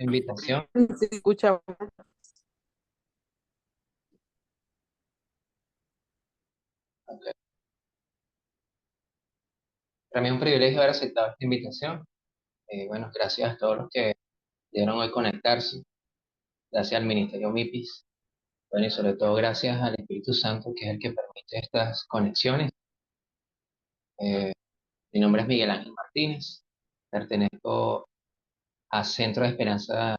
invitación. Se escucha. Para mí es un privilegio haber aceptado esta invitación. Bueno, gracias a todos los que dieron hoy conectarse. Gracias al Ministerio MIPIS. Bueno, y sobre todo gracias al Espíritu Santo, que es el que permite estas conexiones. Eh, Mi nombre es Miguel Ángel Martínez. Pertenezco a Centro de Esperanza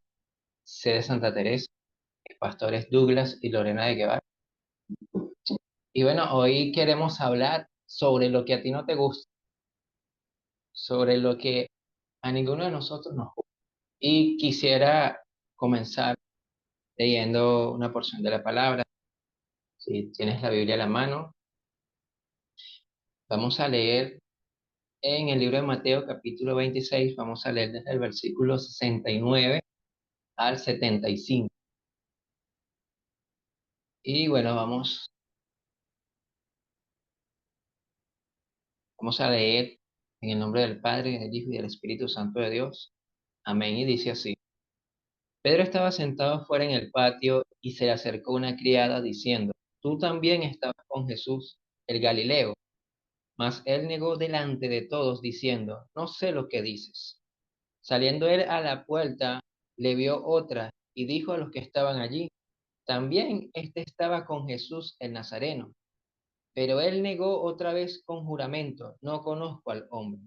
Sede Santa Teresa, pastores Douglas y Lorena de Guevara. Y bueno, hoy queremos hablar sobre lo que a ti no te gusta, sobre lo que a ninguno de nosotros nos gusta. Y quisiera comenzar leyendo una porción de la palabra. Si tienes la Biblia a la mano, vamos a leer en el libro de Mateo capítulo 26, vamos a leer desde el versículo 69 al 75. Y bueno, vamos a leer en el nombre del Padre, del Hijo y del Espíritu Santo de Dios. Amén. Y dice así. Pedro estaba sentado fuera en el patio y se le acercó una criada diciendo, tú también estabas con Jesús, el Galileo. Mas él negó delante de todos, diciendo, no sé lo que dices. Saliendo él a la puerta, le vio otra y dijo a los que estaban allí, también éste estaba con Jesús el Nazareno. Pero él negó otra vez con juramento, no conozco al hombre.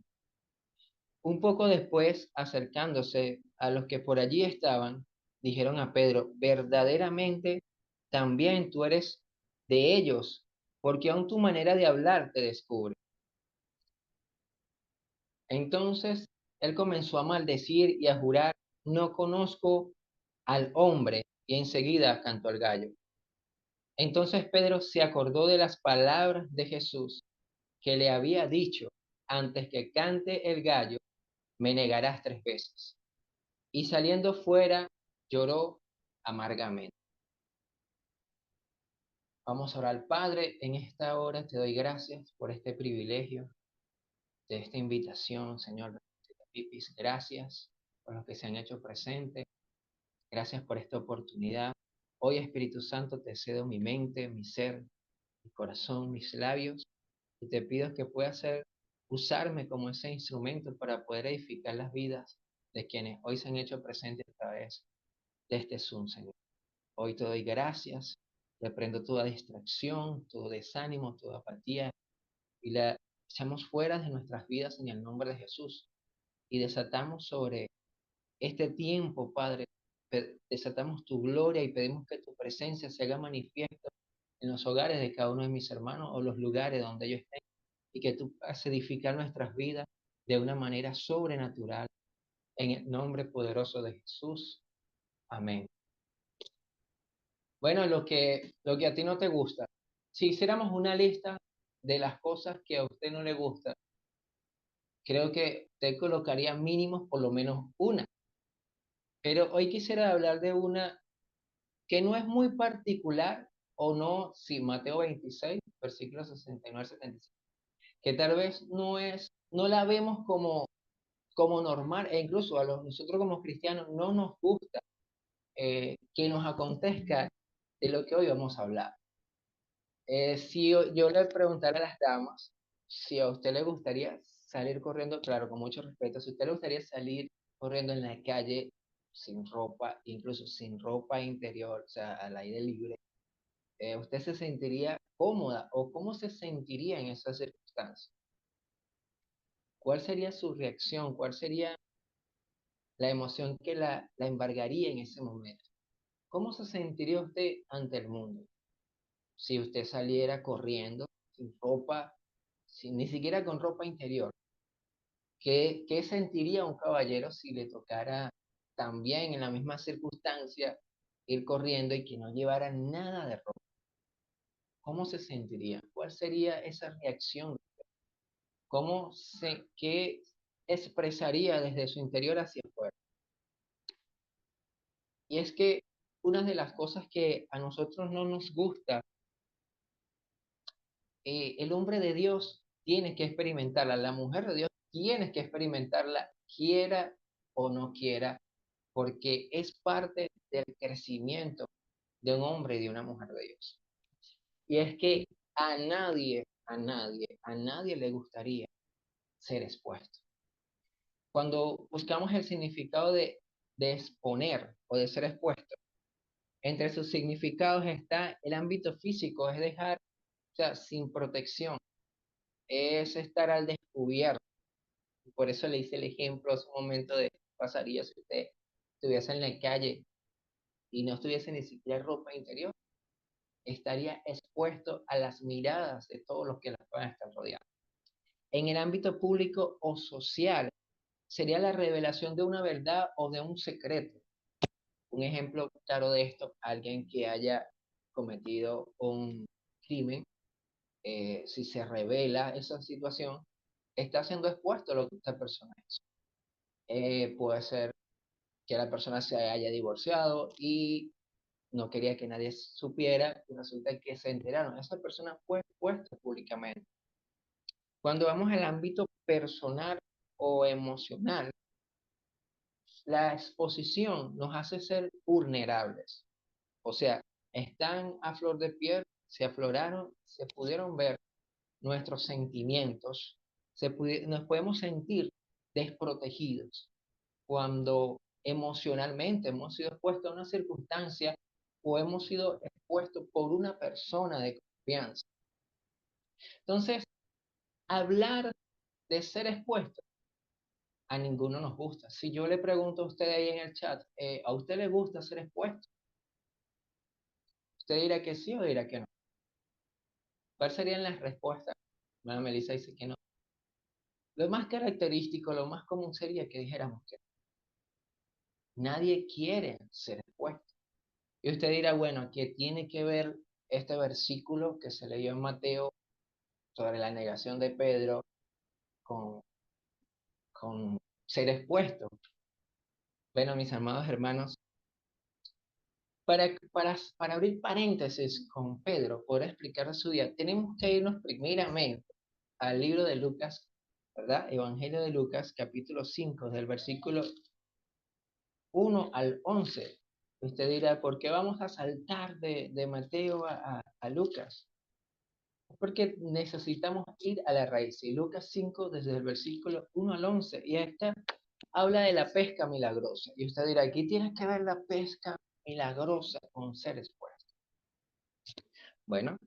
Un poco después, acercándose a los que por allí estaban, dijeron a Pedro, verdaderamente también tú eres de ellos, porque aun tu manera de hablar te descubre. Entonces él comenzó a maldecir y a jurar, no conozco al hombre, y enseguida cantó el gallo. Entonces Pedro se acordó de las palabras de Jesús que le había dicho, antes que cante el gallo, me negarás 3 veces. Y saliendo fuera, lloró amargamente. Vamos a orar, Padre, en esta hora te doy gracias por este privilegio, de esta invitación, Señor. Gracias por los que se han hecho presentes. Gracias por esta oportunidad. Hoy, Espíritu Santo, te cedo mi mente, mi ser, mi corazón, mis labios, y te pido que puedas usarme como ese instrumento para poder edificar las vidas de quienes hoy se han hecho presentes a través de este Zoom, Señor. Hoy te doy gracias, reprendo toda distracción, todo desánimo, toda apatía, y la echamos fuera de nuestras vidas en el nombre de Jesús. Y desatamos sobre este tiempo, Padre, desatamos tu gloria y pedimos que tu presencia se haga manifiesta en los hogares de cada uno de mis hermanos o los lugares donde ellos estén, y que tú puedas edificar nuestras vidas de una manera sobrenatural. En el nombre poderoso de Jesús. Amén. Bueno, lo que a ti no te gusta. Si hiciéramos una lista de las cosas que a usted no le gusta, creo que te colocaría mínimos por lo menos una. Pero hoy quisiera hablar de una que no es muy particular, o no, si Mateo 26, versículos 69 al 75, que tal vez no la vemos como normal, e incluso nosotros como cristianos no nos gusta que nos acontezca de lo que hoy vamos a hablar. Si yo le preguntara a las damas si a usted le gustaría salir corriendo, claro, con mucho respeto, si a usted le gustaría salir corriendo en la calle sin ropa, incluso sin ropa interior, o sea, al aire libre, ¿usted se sentiría cómoda o cómo se sentiría en esas circunstancias? ¿Cuál sería su reacción? ¿Cuál sería la emoción que la embargaría en ese momento? ¿Cómo se sentiría usted ante el mundo si usted saliera corriendo sin ropa, ni siquiera con ropa interior? ¿Qué sentiría un caballero si le tocara también en la misma circunstancia ir corriendo y que no llevara nada de ropa? ¿Cómo se sentiría? ¿Cuál sería esa reacción? ¿Qué expresaría desde su interior hacia afuera? Y es que una de las cosas que a nosotros no nos gusta, el hombre de Dios tiene que experimentarla, la mujer de Dios tiene que experimentarla, quiera o no quiera, porque es parte del crecimiento de un hombre y de una mujer de Dios. Y es que a nadie le gustaría ser expuesto. Cuando buscamos el significado de exponer o de ser expuesto, entre sus significados está el ámbito físico, es dejar, o sea, sin protección, es estar al descubierto. Por eso le hice el ejemplo hace un momento de pasaría si usted estuviese en la calle y no estuviese ni siquiera ropa interior, estaría expuesto a las miradas de todos los que la puedan estar rodeando. En el ámbito público o social, sería la revelación de una verdad o de un secreto. Un ejemplo claro de esto, alguien que haya cometido un crimen, si se revela esa situación, está siendo expuesto a lo que esta persona es. Puede ser que la persona se haya divorciado y no quería que nadie supiera y resulta que se enteraron. Esa persona fue expuesta públicamente. Cuando vamos al ámbito personal o emocional, la exposición nos hace ser vulnerables. O sea, están a flor de piel, se afloraron, se pudieron ver nuestros sentimientos, nos podemos sentir desprotegidos cuando emocionalmente hemos sido expuestos a una circunstancia o hemos sido expuestos por una persona de confianza. Entonces, hablar de ser expuesto a ninguno nos gusta. Si yo le pregunto a usted ahí en el chat, ¿a usted le gusta ser expuesto? Usted dirá que sí o dirá que no. ¿Cuáles serían las respuestas? Bueno, Melissa dice que no. Lo más característico, lo más común sería que dijéramos que nadie quiere ser expuesto. Y usted dirá, bueno, ¿qué tiene que ver este versículo que se leyó en Mateo sobre la negación de Pedro con, con ser expuesto? Bueno, mis amados hermanos, para abrir paréntesis con Pedro, por explicar su día, tenemos que irnos primeramente al libro de Lucas, ¿verdad? Evangelio de Lucas, capítulo 5, del versículo 1 al 11. Usted dirá, ¿por qué vamos a saltar de Mateo a Lucas? Porque necesitamos ir a la raíz. Y Lucas 5, desde el versículo 1 al 11, y esta habla de la pesca milagrosa. Y usted dirá, aquí tiene que ver la pesca milagrosa con ser expuesto. Bueno,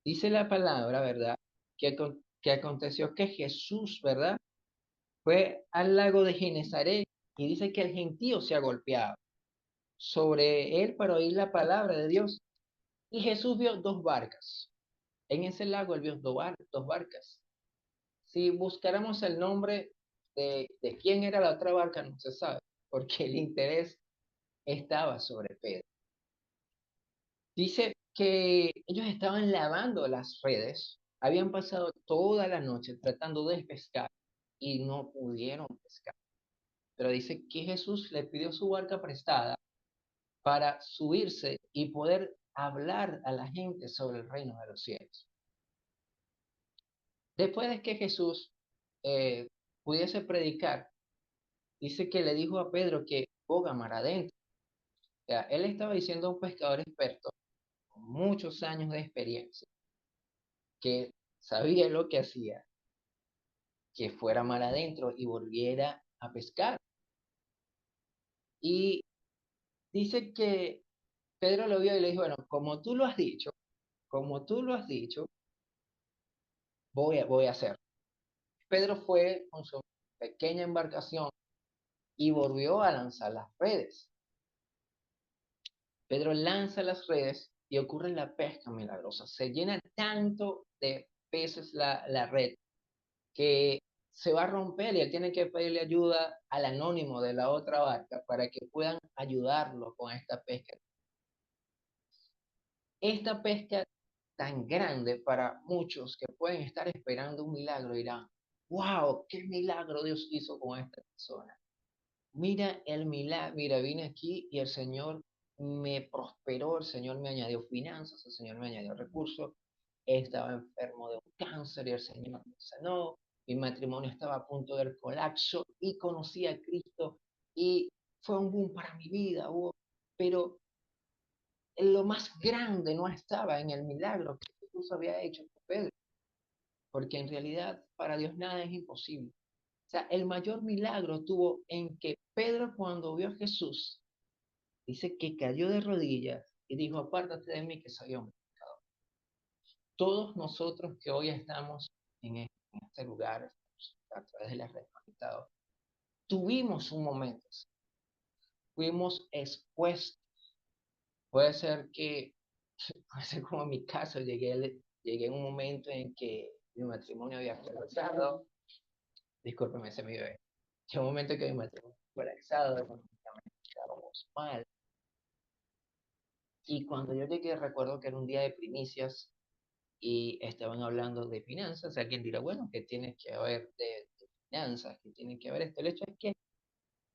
dice la palabra, ¿verdad? Que aconteció que Jesús, ¿verdad? Fue al lago de Genezaret y dice que el gentío se ha golpeado sobre él para oír la palabra de Dios. Y Jesús vio dos barcas. En ese lago él vio dos barcas. Si buscáramos el nombre de quién era la otra barca, no se sabe, porque el interés estaba sobre Pedro. Dice que ellos estaban lavando las redes, habían pasado toda la noche tratando de pescar y no pudieron pescar. Pero dice que Jesús le pidió su barca prestada para subirse y poder hablar a la gente sobre el reino de los cielos. Después de que Jesús eh, pudiese predicar, dice que le dijo a Pedro que boga mar adentro. O sea, él estaba diciendo a un pescador experto con muchos años de experiencia que sabía lo que hacía, que fuera mar adentro y volviera a pescar. Y dice que Pedro lo vio y le dijo, bueno, como tú lo has dicho, voy a hacer. Pedro fue con su pequeña embarcación y volvió a lanzar las redes. Pedro lanza las redes y ocurre la pesca milagrosa. Se llena tanto de peces la red que se va a romper y él tiene que pedirle ayuda al anónimo de la otra barca para que puedan ayudarlo con esta pesca. Esta pesca tan grande para muchos que pueden estar esperando un milagro dirán, wow, qué milagro Dios hizo con esta persona. Mira el milagro, mira, vine aquí y el Señor me prosperó, el Señor me añadió finanzas, el Señor me añadió recursos, estaba enfermo de un cáncer y el Señor me sanó, mi matrimonio estaba a punto del colapso y conocí a Cristo y fue un boom para mi vida, pero lo más grande no estaba en el milagro que Jesús había hecho con Pedro, porque en realidad para Dios nada es imposible. O sea, el mayor milagro tuvo en que Pedro, cuando vio a Jesús, dice que cayó de rodillas y dijo: apártate de mí, que soy hombre. Todos nosotros que hoy estamos en este lugar, a través de las redes conectados, tuvimos un momento, fuimos expuestos. Puede ser que, puede ser como en mi caso, llegué en un momento en que mi matrimonio había fracasado. Discúlpeme, se me iba. Llegó un momento en que mi matrimonio fue fracasado, económicamente estábamos mal. Y cuando yo llegué, recuerdo que era un día de primicias y estaban hablando de finanzas. Alguien dirá: bueno, ¿qué tiene que ver de finanzas? ¿Qué tiene que ver esto? El hecho es que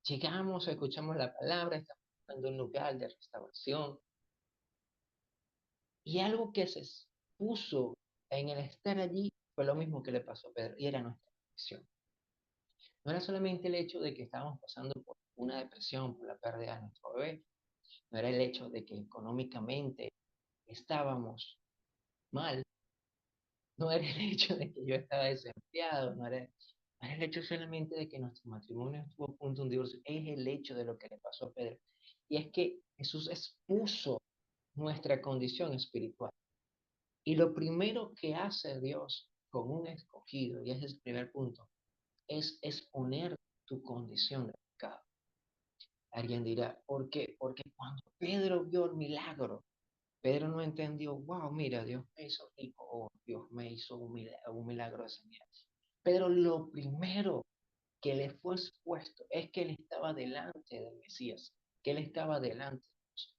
llegamos, escuchamos la palabra, estamos buscando un lugar de restauración, y algo que se puso en el estar allí fue lo mismo que le pasó a Pedro, y era nuestra condición. No era solamente el hecho de que estábamos pasando por una depresión, por la pérdida de nuestro bebé, no era el hecho de que económicamente estábamos mal, no era el hecho de que yo estaba desempleado, no era el hecho solamente de que nuestro matrimonio estuvo a punto de un divorcio, es el hecho de lo que le pasó a Pedro. Y es que Jesús expuso nuestra condición espiritual. Y lo primero que hace Dios con un escogido, y ese es el primer punto, es exponer tu condición de pecado. Alguien dirá: ¿por qué? Porque cuando Pedro vio el milagro, Pedro no entendió: wow, mira, Dios me hizo rico, o Dios me hizo un milagro de sanidad. Pero lo primero que le fue expuesto es que él estaba delante del Mesías, que él estaba delante de Dios.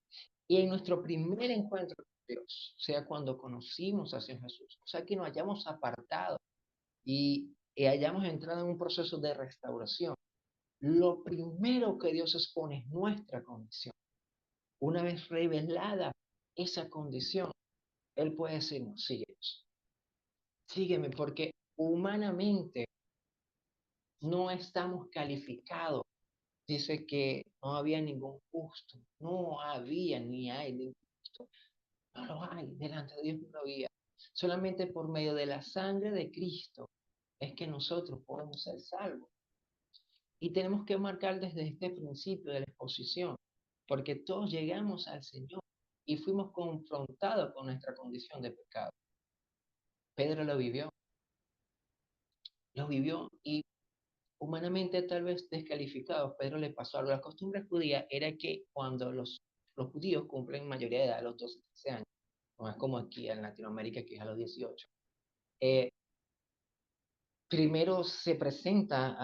Y en nuestro primer encuentro con Dios, o sea, cuando conocimos a Jesús, o sea, que nos hayamos apartado y hayamos entrado en un proceso de restauración, lo primero que Dios expone es nuestra condición. Una vez revelada esa condición, Él puede decirnos: sígueme, porque humanamente no estamos calificados. Dice que no había ningún justo, no había ni hay ningún justo, no lo hay, delante de Dios no lo había. Solamente por medio de la sangre de Cristo es que nosotros podemos ser salvos. Y tenemos que marcar desde este principio de la exposición, porque todos llegamos al Señor y fuimos confrontados con nuestra condición de pecado. Pedro lo vivió, y humanamente tal vez descalificado, Pedro le pasó algo. La costumbre judía era que cuando los judíos cumplen mayoría de edad a los 12, 13 años, no es como aquí en Latinoamérica, que es a los 18, eh, primero se presenta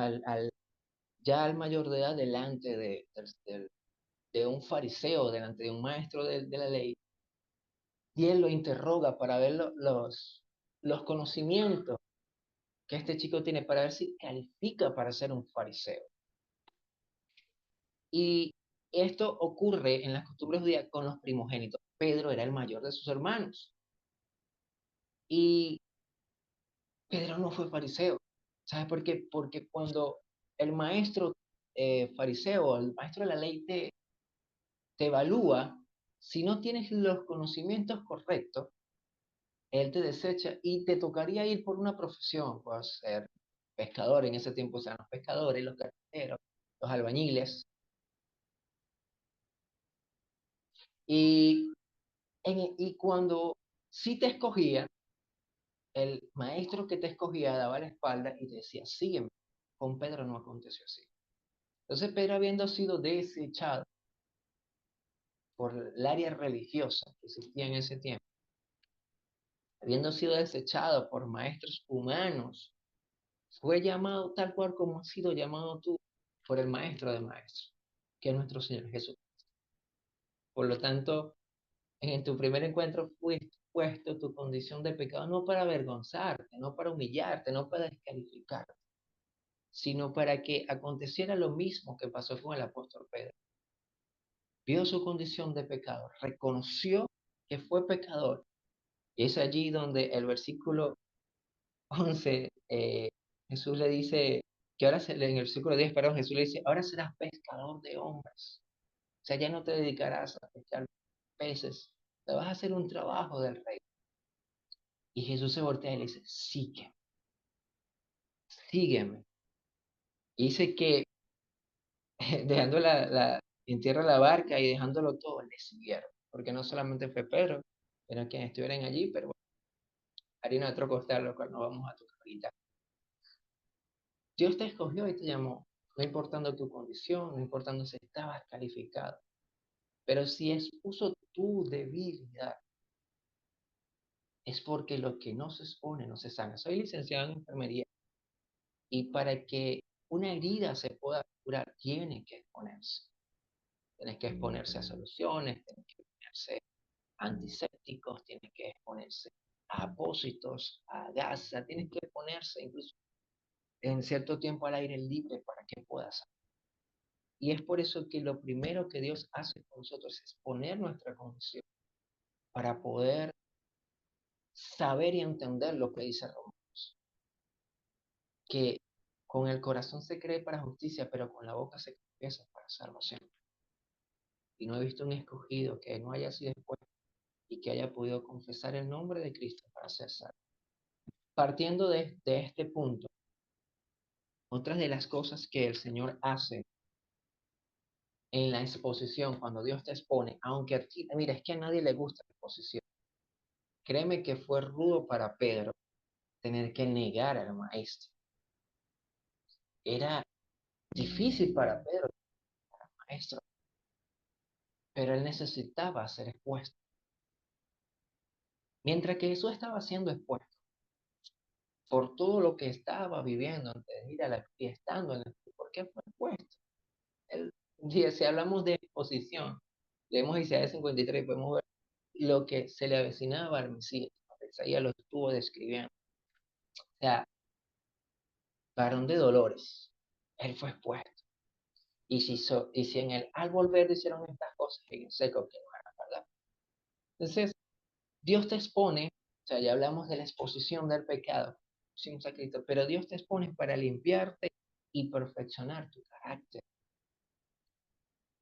ya al mayor de edad delante de un fariseo, delante de un maestro de la ley, y él lo interroga para ver los conocimientos que este chico tiene, para ver si califica para ser un fariseo. Y esto ocurre en las costumbres judías con los primogénitos. Pedro era el mayor de sus hermanos, y Pedro no fue fariseo. ¿Sabes por qué? Porque cuando el maestro fariseo, el maestro de la ley te evalúa, si no tienes los conocimientos correctos, él te desecha y te tocaría ir por una profesión. Puedes ser pescador, en ese tiempo eran los pescadores, los carpinteros, los albañiles. Y, y cuando sí te escogía, el maestro que te escogía daba la espalda y te decía: sígueme. Con Pedro no aconteció así. Entonces Pedro, habiendo sido desechado por el área religiosa que existía en ese tiempo, habiendo sido desechado por maestros humanos, fue llamado tal cual como has sido llamado tú por el maestro de maestros, que es nuestro Señor Jesús. Por lo tanto, en tu primer encuentro fuiste puesto tu condición de pecado, no para avergonzarte, no para humillarte, no para descalificarte, sino para que aconteciera lo mismo que pasó con el apóstol Pedro. Vio su condición de pecado, reconoció que fue pecador, y es allí donde el versículo 11, Jesús le dice: que ahora en el versículo 10, perdón, Jesús le dice, ahora serás pescador de hombres. O sea, ya no te dedicarás a pescar peces, te vas a hacer un trabajo del rey. Y Jesús se voltea y le dice, sígueme, sígueme. Y dice que dejando en tierra la barca y dejándolo todo, le siguieron. Porque no solamente fue Pedro, era quienes estuvieran allí, pero bueno, harina de otro costal, lo cual no vamos a tocar ahorita. Dios te escogió y te llamó, no importando tu condición, no importando si estabas calificado. Pero si expuso tu debilidad, es porque lo que no se expone no se sana. Soy licenciado en enfermería y para que una herida se pueda curar, tiene que exponerse. Tienes que exponerse a soluciones, tienes que exponerse a antisépticos, tienes que exponerse a apósitos, a gasa, tienes que exponerse incluso en cierto tiempo al aire libre para que puedas. Y es por eso que lo primero que Dios hace con nosotros es poner nuestra condición para poder saber y entender lo que dice Romanos, que con el corazón se cree para justicia, pero con la boca se confiesa para salvación. Y no he visto un escogido que no haya sido expuesto y que haya podido confesar el nombre de Cristo para ser salvo. Partiendo de este punto, otras de las cosas que el Señor hace en la exposición, cuando Dios te expone, aunque a ti, mira, es que a nadie le gusta la exposición. Créeme que fue rudo para Pedro tener que negar al maestro. Era difícil para Pedro, maestro, pero él necesitaba ser expuesto. Mientras que Jesús estaba siendo expuesto por todo lo que estaba viviendo antes de ir a la y estando en la cruz, ¿por qué fue expuesto? Él, si hablamos de exposición, leemos Isaías 53 y podemos ver lo que se le avecinaba al Mesías. Isaías lo estuvo describiendo. O sea, varón de dolores, él fue expuesto. Y si en el al volver hicieron estas cosas, en seco que no era verdad. Entonces, Dios te expone, o sea, ya hablamos de la exposición del pecado, sin sacrificio, pero Dios te expone para limpiarte y perfeccionar tu carácter.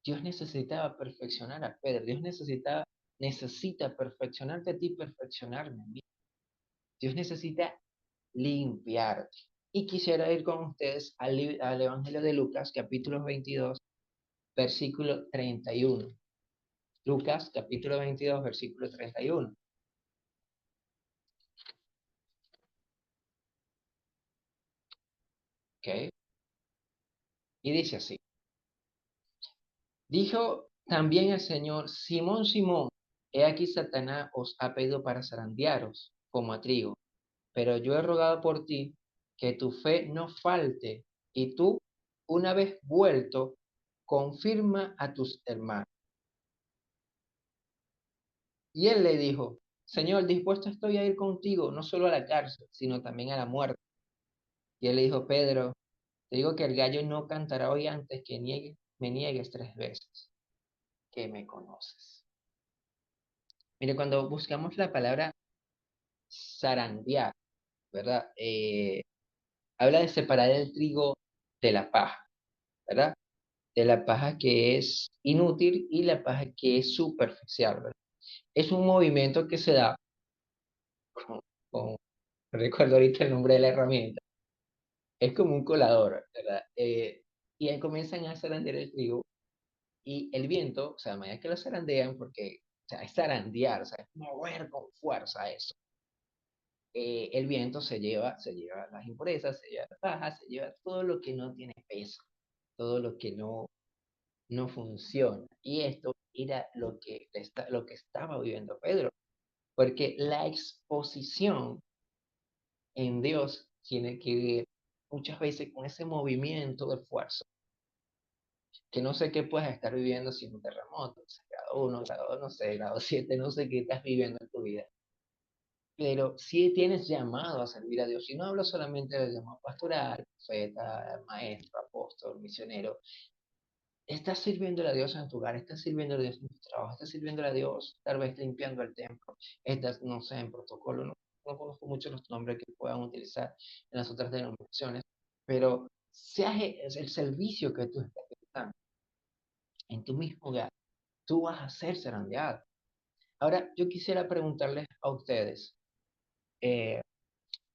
Dios necesitaba perfeccionar a Pedro, Dios necesita perfeccionarte a ti, perfeccionarme a mí. Dios necesita limpiarte. Y quisiera ir con ustedes al Evangelio de Lucas, capítulo 22, versículo 31. Lucas, capítulo 22, versículo 31. ¿Ok? Y dice así. Dijo también el Señor, Simón, Simón, he aquí Satanás os ha pedido para zarandearos como a trigo, pero yo he rogado por ti que tu fe no falte, y tú, una vez vuelto, confirma a tus hermanos. Y él le dijo, Señor, dispuesto estoy a ir contigo, no solo a la cárcel, sino también a la muerte. Y él le dijo, Pedro, te digo que el gallo no cantará hoy antes que me niegues 3 veces que me conoces. Mire, cuando buscamos la palabra zarandear, ¿verdad? Habla de separar el trigo de la paja, ¿verdad? De la paja que es inútil y la paja que es superficial, ¿verdad? Es un movimiento que se da con, con- no recuerdo ahorita el nombre de la herramienta, es como un colador, ¿verdad? Y ahí comienzan a zarandear el trigo y el viento, o sea, a medida que lo zarandean, porque, o sea, es zarandear, o sea, es mover con fuerza eso. El viento se lleva las impurezas, se lleva la paja, se lleva todo lo que no tiene peso, todo lo que no funciona. Y esto era lo que estaba viviendo Pedro, porque la exposición en Dios tiene que ver muchas veces con ese movimiento de fuerza, que no sé qué puedes estar viviendo sin un terremoto, o sea, grado 1, grado 2, no sé, grado 7, no sé qué estás viviendo en tu vida. Pero si tienes llamado a servir a Dios, y no hablo solamente del llamado pastoral, profeta, maestro, apóstol, misionero, estás sirviendo a Dios en tu hogar, estás sirviendo a Dios en tu trabajo, estás sirviendo a Dios tal vez limpiando el templo, estás, no sé, en protocolo, no conozco mucho los nombres que puedan utilizar en las otras denominaciones, pero sea el servicio que tú estás prestando en tu mismo hogar, tú vas a ser zarandeado. Ahora, yo quisiera preguntarles a ustedes, eh,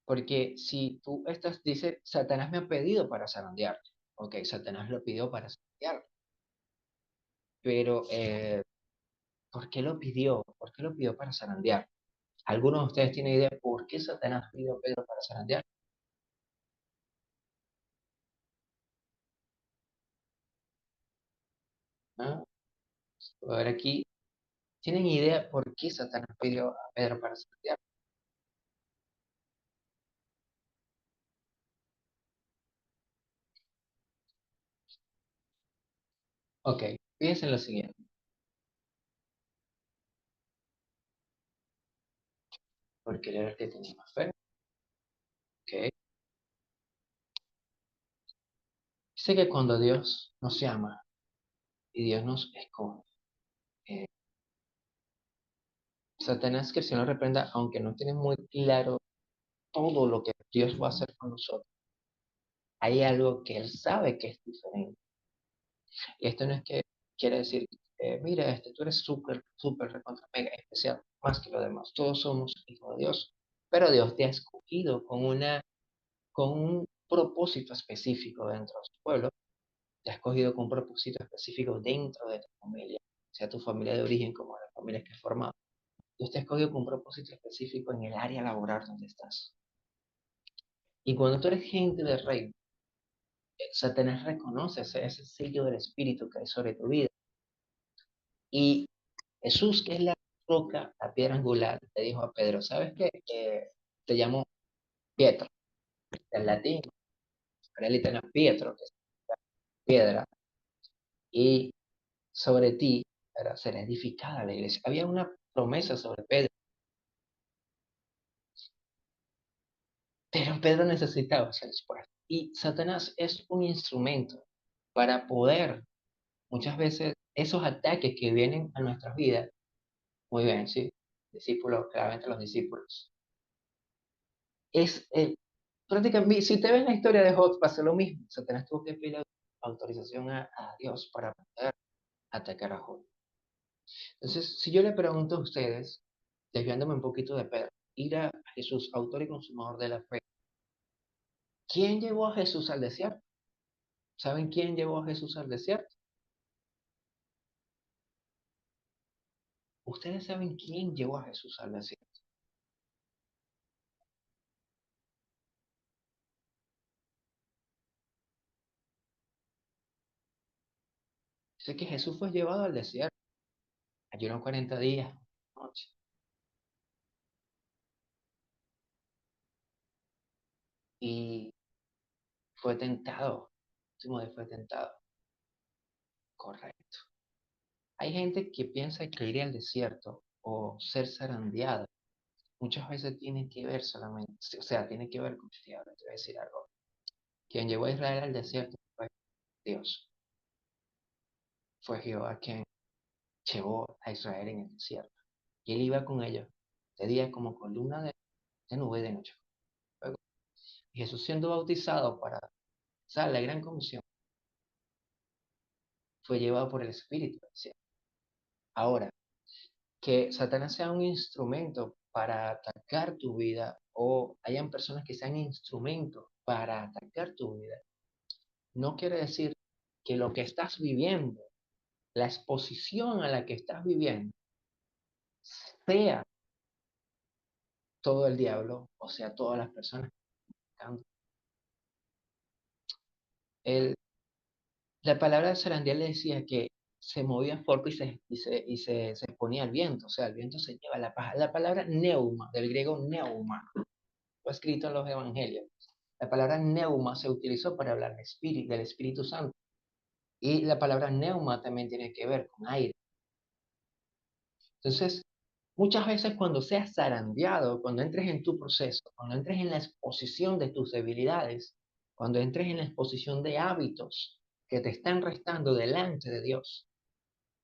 porque si tú estás, dice, Satanás me ha pedido para zarandearte. Ok, Satanás lo pidió para zarandearte, pero ¿por qué lo pidió? ¿Por qué lo pidió para zarandear? ¿Algunos de ustedes tienen idea por qué Satanás pidió a Pedro para zarandear? ¿Ah? A ver aquí, ¿tienen idea por qué Satanás pidió a Pedro para zarandear? Ok, fíjense en lo siguiente, porque él era el que tenía más fe. Ok, sé que cuando Dios nos llama y Dios nos escoge, eh, Satanás, que el Señor lo reprenda, aunque no tiene muy claro todo lo que Dios va a hacer con nosotros, hay algo que Él sabe que es diferente. Y esto no es que quiere decir, mira, tú eres súper, súper, recontra, mega especial, más que lo demás. Todos somos hijos de Dios, pero Dios te ha escogido con un propósito específico dentro de su pueblo. Te ha escogido con un propósito específico dentro de tu familia, sea tu familia de origen como la familia que has formado. Dios te ha escogido con un propósito específico en el área laboral donde estás. Y cuando tú eres gente del reino, Satanás reconoce ese sello del Espíritu que hay sobre tu vida. Y Jesús, que es la roca, la piedra angular, le dijo a Pedro, ¿sabes qué? Te llamo Pietro, en latín, pero él italiano Pietro, que es piedra, y sobre ti será edificada la iglesia. Había una promesa sobre Pedro, pero Pedro necesitaba ser expuesto. Y Satanás es un instrumento para poder, muchas veces, esos ataques que vienen a nuestras vidas, muy bien, sí, discípulos, claramente los discípulos, es prácticamente, si te ves la historia de Job, pasa lo mismo. Satanás tuvo que pedir autorización a Dios para poder atacar a Job. Entonces, si yo le pregunto a ustedes, desviándome un poquito de Pedro, ir a Jesús, autor y consumador de la fe, ¿quién llevó a Jesús al desierto? ¿Saben quién llevó a Jesús al desierto? Ustedes saben quién llevó a Jesús al desierto. Sé que Jesús fue llevado al desierto, ayunó 40 días, noche, y fue tentado. Último día fue tentado. Correcto. Hay gente que piensa que ir al desierto o ser zarandeada muchas veces tiene que ver solamente, o sea, tiene que ver con este diablo. Te voy a decir algo. Quien llevó a Israel al desierto fue Dios. Fue Jehová quien llevó a Israel en el desierto. Y él iba con ellos de día como columna de nube de noche. Luego, Jesús siendo bautizado para pasar la gran comisión, fue llevado por el Espíritu al desierto. Ahora, que Satanás sea un instrumento para atacar tu vida o hayan personas que sean instrumentos para atacar tu vida, no quiere decir que lo que estás viviendo, la exposición a la que estás viviendo, sea todo el diablo, o sea, todas las personas que están. El, la palabra de Sarandiel le decía que se movía fuerte se exponía al viento, o sea, el viento se lleva la paja. La palabra neuma, del griego neuma, fue escrito en los evangelios. La palabra neuma se utilizó para hablar del Espíritu Santo. Y la palabra neuma también tiene que ver con aire. Entonces, muchas veces cuando seas zarandeado, cuando entres en tu proceso, cuando entres en la exposición de tus debilidades, cuando entres en la exposición de hábitos que te están restando delante de Dios,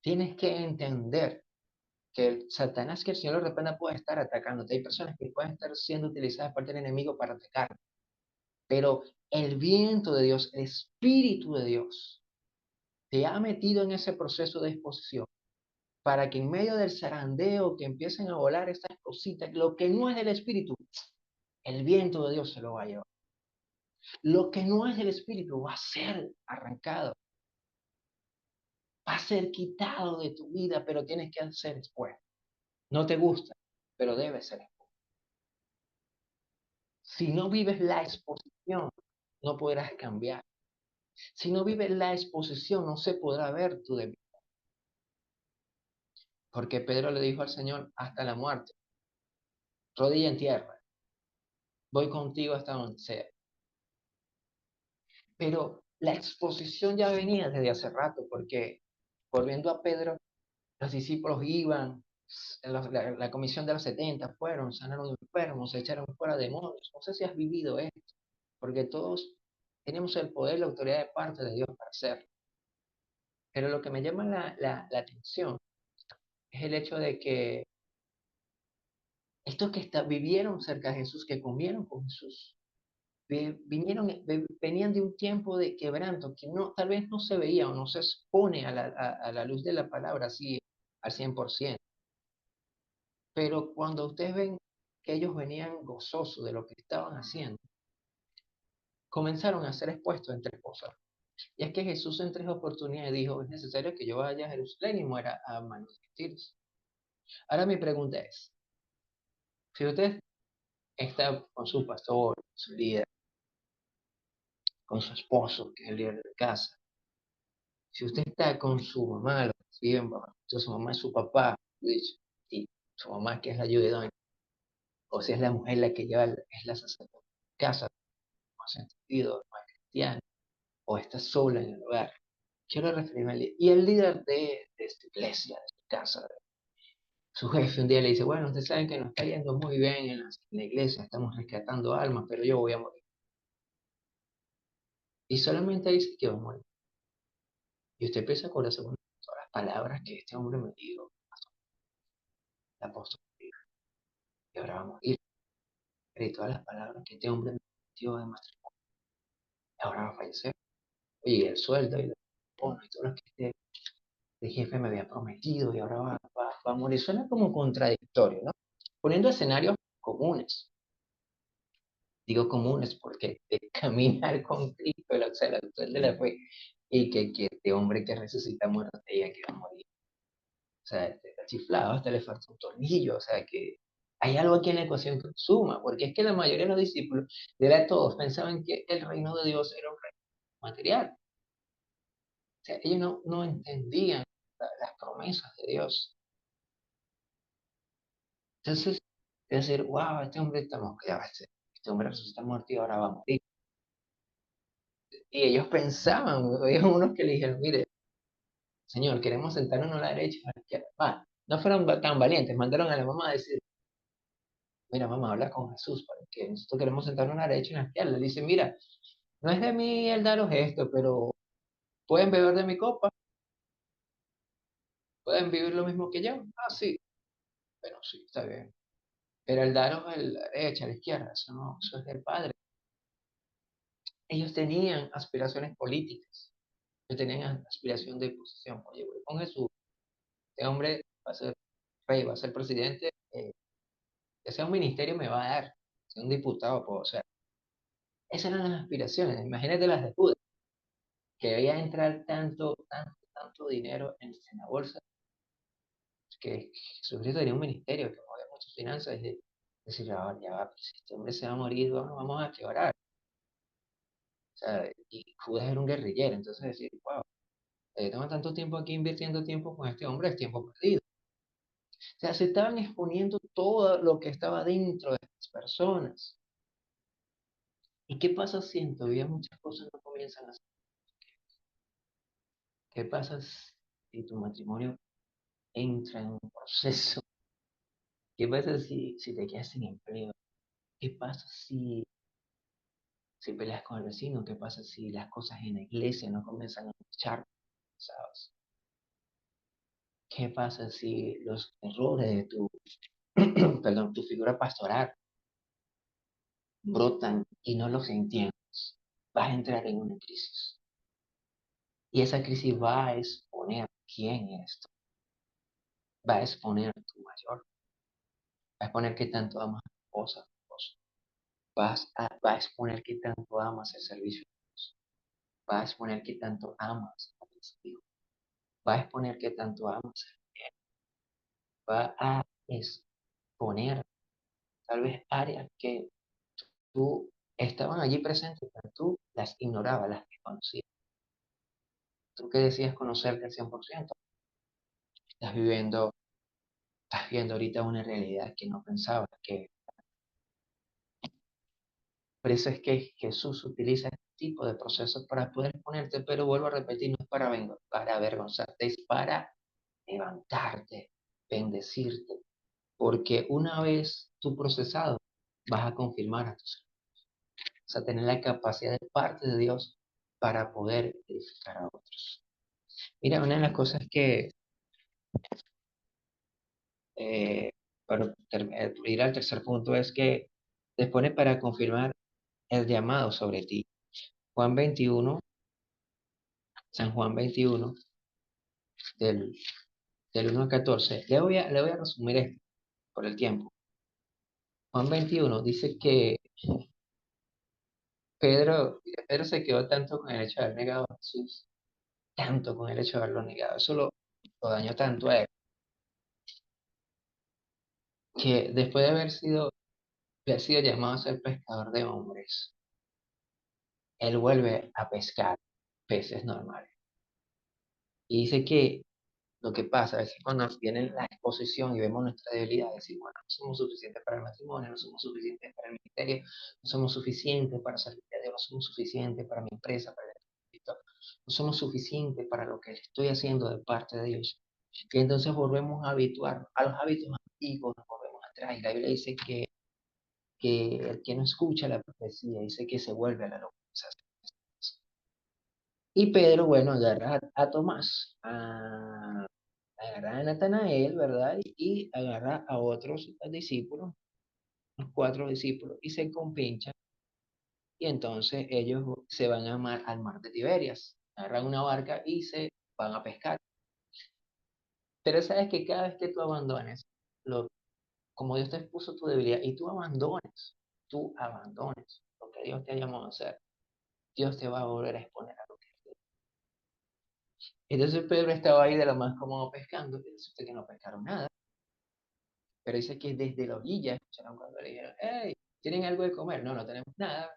tienes que entender que el Satanás, que el Señor de repente puede estar atacándote. Hay personas que pueden estar siendo utilizadas por el enemigo para atacar, pero el viento de Dios, el Espíritu de Dios, te ha metido en ese proceso de exposición para que en medio del zarandeo que empiecen a volar estas cositas, lo que no es del Espíritu, el viento de Dios se lo va a llevar. Lo que no es del Espíritu va a ser arrancado, va a ser quitado de tu vida, pero tienes que hacer expuesto. No te gusta, pero debe ser expuesto. Si no vives la exposición, no podrás cambiar. Si no vives la exposición, no se podrá ver tu debilidad. Porque Pedro le dijo al Señor hasta la muerte, rodilla en tierra, voy contigo hasta donde sea. Pero la exposición ya venía desde hace rato, porque volviendo a Pedro, los discípulos iban, la comisión de los 70 fueron, sanaron enfermos, echaron fuera demonios. No sé si has vivido esto, porque todos tenemos el poder y la autoridad de parte de Dios para hacerlo. Pero lo que me llama la atención es el hecho de que estos que vivieron cerca de Jesús, que comieron con Jesús, venían de un tiempo de quebranto que no, tal vez no se veía o no se expone a la luz de la palabra así al 100%. Pero cuando ustedes ven que ellos venían gozosos de lo que estaban haciendo, comenzaron a ser expuestos en tres cosas. Y es que Jesús en tres oportunidades dijo, es necesario que yo vaya a Jerusalén y muera a manos de gentiles. Ahora mi pregunta es, si usted está con su pastor, su líder, con su esposo, que es el líder de casa, si usted está con su mamá, lo que viven, su mamá es su papá, y su mamá que es la ayudante, o si es la mujer la que lleva, es la sacerdote de casa, no ha entendido, no es cristiano, o está sola en el hogar. Quiero referirme al líder. Y el líder de esta iglesia, de su casa, su jefe un día le dice, bueno, ustedes saben que nos está yendo muy bien en la iglesia, estamos rescatando almas, pero yo voy a morir. Y solamente dice que va a morir. Y usted piensa con las palabras que este hombre me dijo, el apóstol, y ahora va a morir. Y todas las palabras que este hombre me dio de matrimonio, ahora va a fallecer. Oye, el sueldo y el bono y todo lo que este jefe me había prometido y ahora va a morir. Suena como contradictorio, ¿no? Poniendo escenarios comunes. Digo comunes porque de caminar con Cristo, o sea, el autor de la fe, y que este hombre que resucita muerto ella que va a morir. O sea, está chiflado, hasta le falta un tornillo, o sea, que hay algo aquí en la ecuación que suma, porque es que la mayoría de los discípulos, de todos, pensaban que el reino de Dios era un reino material. O sea, ellos no entendían las promesas de Dios. Entonces, es decir, wow, este hombre está muerto, este hombre resucita muerto y ahora va a morir. Y ellos pensaban, había unos que le dijeron, mire, Señor, queremos sentarnos a la derecha y a la izquierda. No fueron tan valientes, mandaron a la mamá a decir, mira, mamá, habla con Jesús, porque nosotros queremos sentarnos a la derecha y a la izquierda. Le dice, mira, no es de mí el daros esto, pero pueden beber de mi copa, pueden vivir lo mismo que yo. Sí, pero sí, está bien. Pero el daros a la derecha, a la izquierda, eso no, eso es del Padre. Ellos tenían aspiraciones políticas, ellos tenían aspiración de posición. Oye, voy con Jesús, este hombre va a ser rey, va a ser presidente, que sea un ministerio me va a dar, sea un diputado puedo ser. Esas eran las aspiraciones, imagínate las de Judas, que veía entrar tanto dinero en la bolsa, que Jesucristo tenía un ministerio que movía muchas finanzas, y decir, ya va, pues, si este hombre se va a morir, vamos a quebrar. O sea, y Judas era un guerrillero, entonces decir, wow, tengo tanto tiempo aquí invirtiendo tiempo con este hombre, es tiempo perdido. O sea, se estaban exponiendo todo lo que estaba dentro de estas personas. ¿Y qué pasa si en tu vida muchas cosas no comienzan a ser? ¿Qué pasa si tu matrimonio entra en un proceso? ¿Qué pasa si te quedas sin empleo? ¿Qué pasa si peleas con el vecino? ¿Qué pasa si las cosas en la iglesia no comienzan a marchar? ¿Sabes? ¿Qué pasa si los errores de perdón, tu figura pastoral brotan y no los entiendes? vas a entrar en una crisis. Y esa crisis va a exponer quién eres tú. Va a exponer tu mayor. Va a exponer qué tanto amas a tu esposa, a tu esposo. Va a exponer qué tanto amas el servicio de Dios. Va a exponer qué tanto amas a tus hijos. Va a exponer qué tanto amas. Va a exponer tal vez áreas que tú estaban allí presentes, pero tú las ignorabas, las desconocías. Tú que decías conocerte al 100%, estás viendo ahorita una realidad que no pensabas que. Por eso es que Jesús utiliza este tipo de procesos para poder ponerte, pero vuelvo a repetir, no es para avergonzarte, es para levantarte, bendecirte, porque una vez tú procesado, vas a confirmar a tus hijos, vas a tener la capacidad de parte de Dios para poder edificar a otros. Mira, una de las cosas que, eh, para ir al tercer punto, es que te pone para confirmar el llamado sobre ti. Juan 21, San Juan 21, del, del 1 al 14. Le voy a resumir esto por el tiempo. Juan 21 dice que Pedro se quedó tanto con el hecho de haber negado a Jesús, tanto con el hecho de haberlo negado. Eso lo dañó tanto a él, que después de haber sido llamado a ser pescador de hombres, él vuelve a pescar peces normales. Y dice que lo que pasa es que cuando viene la exposición y vemos nuestra debilidad, decimos, bueno, no somos suficientes para el matrimonio, no somos suficientes para el ministerio, no somos suficientes para servir a Dios, no somos suficientes para mi empresa, para el Cristo, no somos suficientes para lo que estoy haciendo de parte de Dios. Y entonces volvemos a habituar a los hábitos antiguos, nos volvemos atrás. Y la Biblia dice que el que no escucha la profecía dice que se vuelve a la locura. Y Pedro, bueno, agarra a Tomás, agarra a Natanael, ¿verdad? Y agarra a otros discípulos, los cuatro discípulos, y se compinchan. Y entonces ellos se van al mar de Tiberias, agarran una barca y se van a pescar. Pero sabes que cada vez que tú abandones, lo, como Dios te puso tu debilidad, y tú abandones lo que Dios te ha llamado a hacer, Dios te va a volver a exponer a lo que es. Entonces Pedro estaba ahí de lo más cómodo pescando, y resulta que no pescaron nada. Pero dice que desde la orilla escucharon cuando le dijeron, hey, ¿tienen algo de comer? No, no tenemos nada.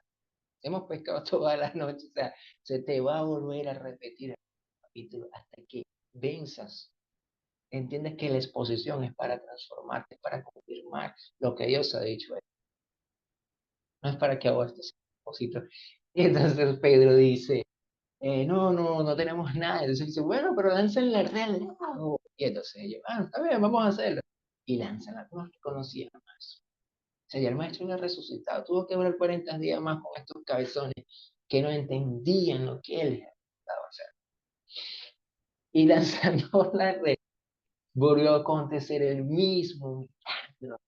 Hemos pescado toda la noche. O sea, se te va a volver a repetir el capítulo hasta que venzas. Entiendes que la exposición es para transformarte, para confirmar lo que Dios ha dicho. No es para que abortes el propósito. Y entonces Pedro dice, no, no, no tenemos nada. Entonces dice, bueno, pero lancen la red al lago. Y entonces ellos, está bien, vamos a hacerlo. Y lanzan la, no conocían más. Sería el maestro no resucitado. Tuvo que durar 40 días más con estos cabezones que no entendían lo que él estaba hacer. Y lanzando la red, volvió a acontecer el mismo milagro.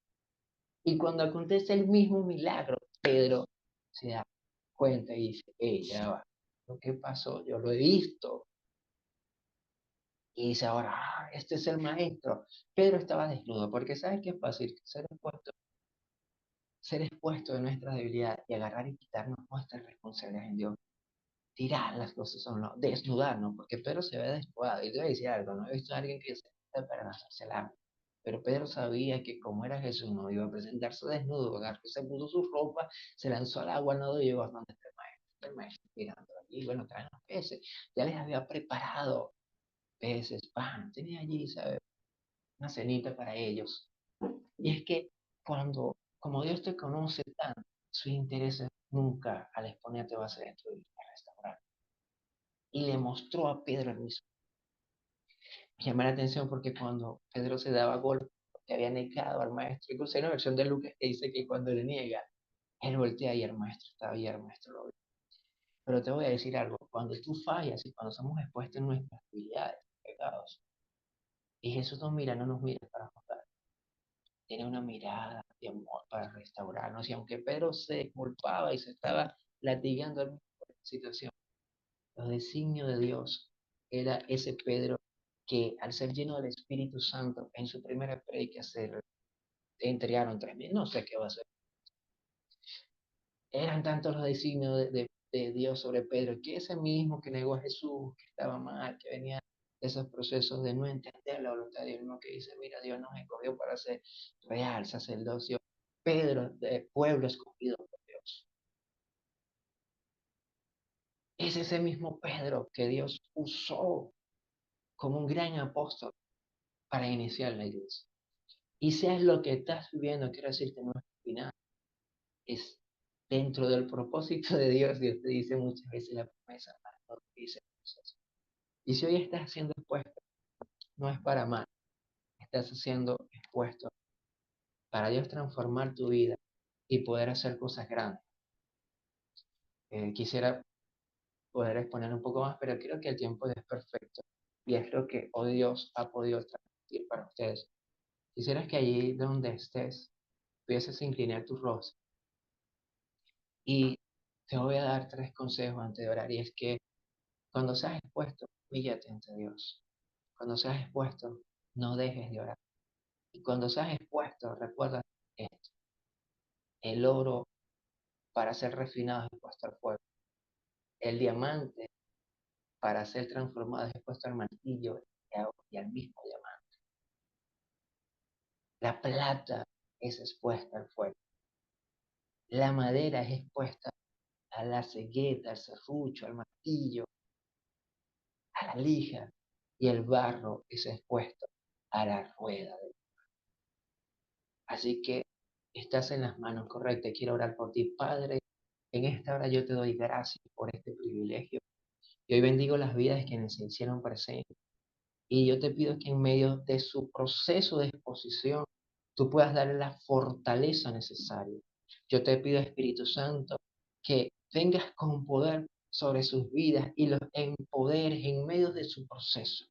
Y cuando acontece el mismo milagro, Pedro se da cuenta y dice, ya va, lo que pasó, yo lo he visto. Y dice ahora, este es el maestro. Pedro estaba desnudo, porque ¿sabes qué es fácil? Ser expuesto de nuestra debilidad y agarrar y quitarnos nuestras responsabilidades en Dios, tirar las cosas son no, desnudarnos, porque Pedro se ve desnudado. Y te voy a decir algo, no he visto a alguien que se para no hacerse el hambre. Pero Pedro sabía que como era Jesús, no iba a presentarse desnudo, agarró, se puso su ropa, se lanzó al agua, no llegó a donde está el maestro mirando. Y bueno, traen los peces. Ya les había preparado peces, pan, tenía allí, ¿sabes? Una cenita para ellos. Y es que como Dios te conoce tanto, sus intereses nunca al exponerte va a ser destruir, a restaurar. Y le mostró a Pedro el mismo. Me llama la atención porque cuando Pedro se daba golpe, que había negado al maestro, incluso hay una versión de Lucas que dice que cuando le niega, él voltea y el maestro estaba ahí, el maestro lo ve. Pero te voy a decir algo, cuando tú fallas y cuando somos expuestos en nuestras habilidades, pecados, y Jesús nos mira, no nos mira para juzgar, tiene una mirada de amor para restaurarnos. Y aunque Pedro se culpaba y se estaba latigando al mismo, situación. Los designios de Dios era ese Pedro que al ser lleno del Espíritu Santo en su primera predica se entregaron 3.000, no sé qué va a ser. Eran tantos los designios de Dios sobre Pedro, que ese mismo que negó a Jesús, que estaba mal, que venía de esos procesos de no entender la voluntad de Dios, mismo que dice, mira, Dios nos escogió para ser real sacerdocio. Pedro, de pueblo escogido por Dios. Es ese mismo Pedro que Dios usó como un gran apóstol para iniciar la iglesia. Y seas lo que estás viviendo, quiero decirte, no es final, es dentro del propósito de Dios. Dios te dice muchas veces la promesa, no te dice cosas. Y si hoy estás siendo expuesto, no es para mal, estás siendo expuesto para Dios transformar tu vida y poder hacer cosas grandes. Quisiera poder exponer un poco más, pero creo que el tiempo es perfecto y es lo que hoy Dios ha podido transmitir para ustedes. Quisieras que allí donde estés pudieses inclinar tu rostro y te voy a dar 3 consejos antes de orar, y es que cuando seas expuesto, humíllate ante Dios. Cuando seas expuesto, no dejes de orar. Y cuando seas expuesto, recuerda esto: el oro para ser refinado es expuesto al fuego. El diamante para ser transformado es expuesto al martillo y al mismo diamante. La plata es expuesta al fuego. La madera es expuesta a la cegueta, al serrucho, al martillo, a la lija. Y el barro es expuesto a la rueda. Así que estás en las manos correctas. Quiero orar por ti, Padre. En esta hora yo te doy gracias por este privilegio. Y hoy bendigo las vidas de quienes se hicieron presentes. Y yo te pido que en medio de su proceso de exposición, tú puedas darle la fortaleza necesaria. Yo te pido, Espíritu Santo, que vengas con poder sobre sus vidas y los empoderes en medio de su proceso.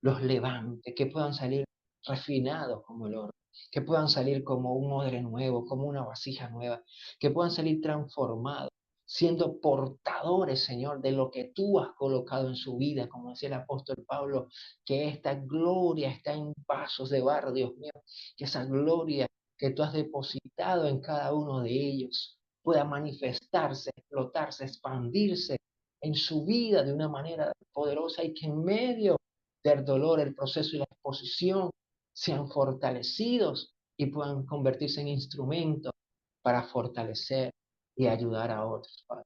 Los levante, que puedan salir refinados como el oro, que puedan salir como un odre nuevo, como una vasija nueva, que puedan salir transformados, siendo portadores, Señor, de lo que tú has colocado en su vida, como decía el apóstol Pablo, que esta gloria está en vasos de barro, Dios mío, que esa gloria que tú has depositado en cada uno de ellos pueda manifestarse, explotarse, expandirse en su vida de una manera poderosa, y que en medio del dolor, el proceso y la exposición sean fortalecidos y puedan convertirse en instrumentos para fortalecer y ayudar a otros, Padre.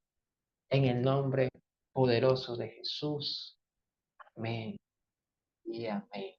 En el nombre poderoso de Jesús. Amén y amén.